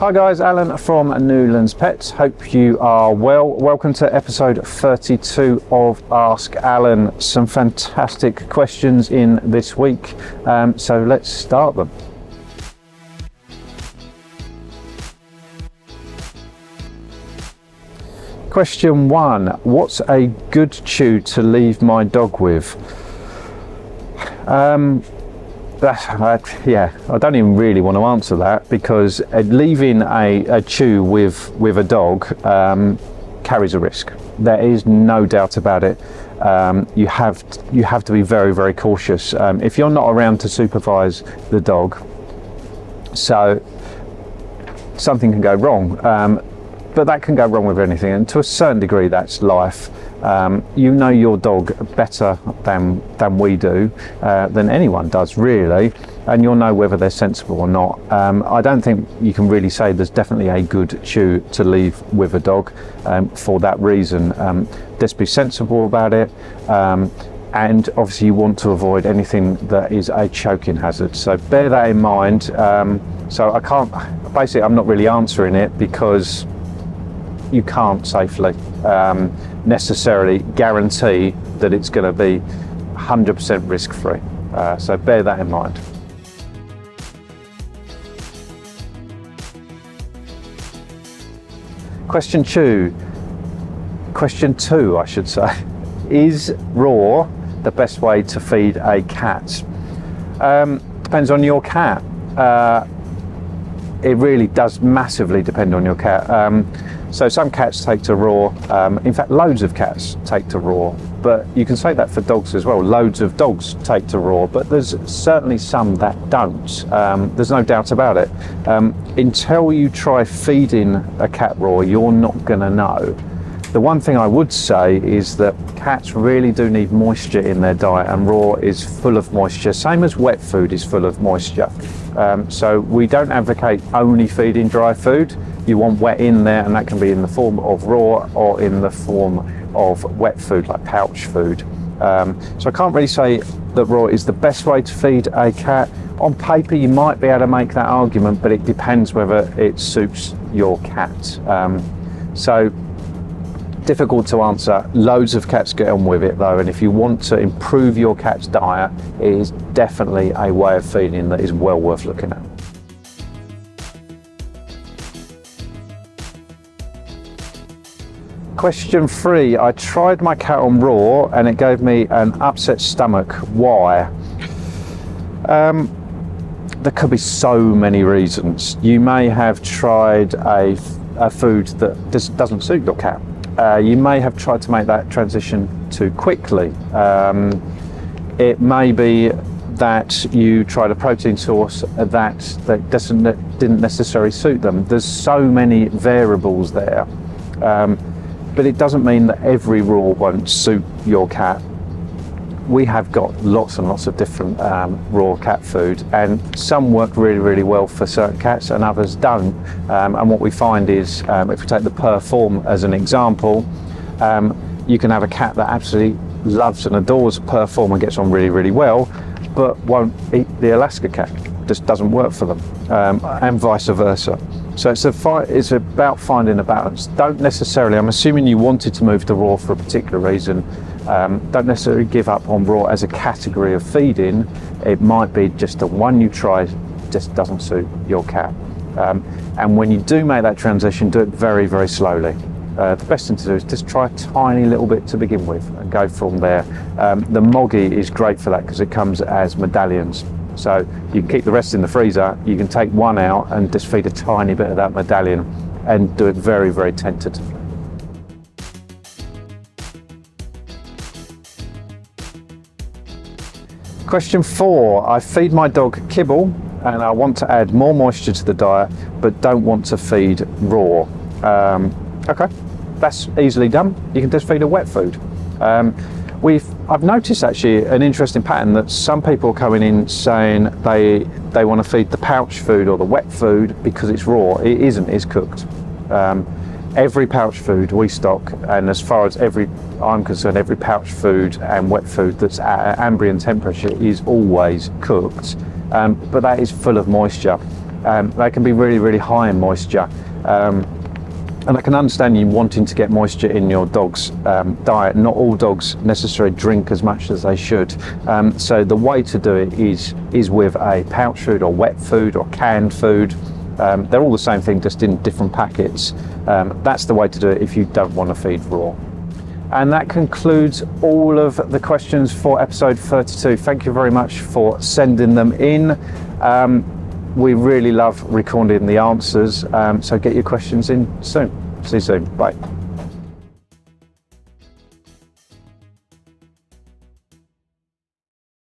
Hi guys, Alan from Newlands Pets. Hope you are well. Welcome to episode 32 of Ask Alan. Some fantastic questions in this week, so let's start them. Question 1. What's a good chew to leave my dog with? I don't even really want to answer that, because leaving a chew with a dog carries a risk. There is no doubt about it. You have to be very, very cautious if you're not around to supervise the dog. So something can go wrong, but that can go wrong with anything, and to a certain degree that's life. You know your dog better than we do, than anyone does really, and you'll know whether they're sensible or not. I don't think you can really say there's definitely a good chew to leave with a dog for that reason. Just be sensible about it, and obviously you want to avoid anything that is a choking hazard, so bear that in mind. So I'm not really answering it, because you can't safely necessarily guarantee that it's going to be 100% risk-free. So bear that in mind. Question 2, I should say. Is raw the best way to feed a cat? Depends on your cat. It really does massively depend on your cat. So some cats take to raw, in fact loads of cats take to raw, but you can say that for dogs as well. Loads of dogs take to raw, but there's certainly some that don't. There's no doubt about it. Until you try feeding a cat raw, you're not going to know. The one thing I would say is that cats really do need moisture in their diet, and raw is full of moisture, same as wet food is full of moisture. So we don't advocate only feeding dry food. You want wet in there, and that can be in the form of raw or in the form of wet food like pouch food. So I can't really say that raw is the best way to feed a cat. On paper you might be able to make that argument, but it depends whether it suits your cat. So difficult to answer. Loads of cats get on with it though, and if you want to improve your cat's diet, it is definitely a way of feeding that is well worth looking at. Question 3. I tried my cat on raw and it gave me an upset stomach. Why? There could be so many reasons. You may have tried a food that doesn't suit your cat. You may have tried to make that transition too quickly. It may be that you tried a protein source that didn't necessarily suit them. There's so many variables there. But it doesn't mean that every raw won't suit your cat. We have got lots and lots of different raw cat food, and some work really, really well for certain cats and others don't. And what we find is, if we take the Perform as an example, you can have a cat that absolutely loves and adores Perform and gets on really, really well, but won't eat the Alaska cat. Just doesn't work for them, and vice versa. So it's about finding a balance. Don't necessarily, I'm assuming you wanted to move to raw for a particular reason, don't necessarily give up on raw as a category of feeding. It might be just the one you try just doesn't suit your cat. And when you do make that transition, do it very, very slowly. The best thing to do is just try a tiny little bit to begin with and go from there. The Moggy is great for that because it comes as medallions. So you can keep the rest in the freezer, you can take one out and just feed a tiny bit of that medallion and do it very, very tentatively. Question 4. I feed my dog kibble and I want to add more moisture to the diet but don't want to feed raw. Okay, that's easily done. You can just feed a wet food. I've noticed actually an interesting pattern that some people are coming in saying they want to feed the pouch food or the wet food because it's raw. It isn't, it's cooked. Every pouch food we stock, and as far as I'm concerned, every pouch food and wet food that's at ambient temperature is always cooked, but that is full of moisture. they can be really, really high in moisture. And I can understand you wanting to get moisture in your dog's diet. Not all dogs necessarily drink as much as they should. So the way to do it is with a pouch food or wet food or canned food. They're all the same thing, just in different packets. That's the way to do it if you don't want to feed raw. And that concludes all of the questions for episode 32. Thank you very much for sending them in. We really love recording the answers, so get your questions in soon. See you soon. Bye.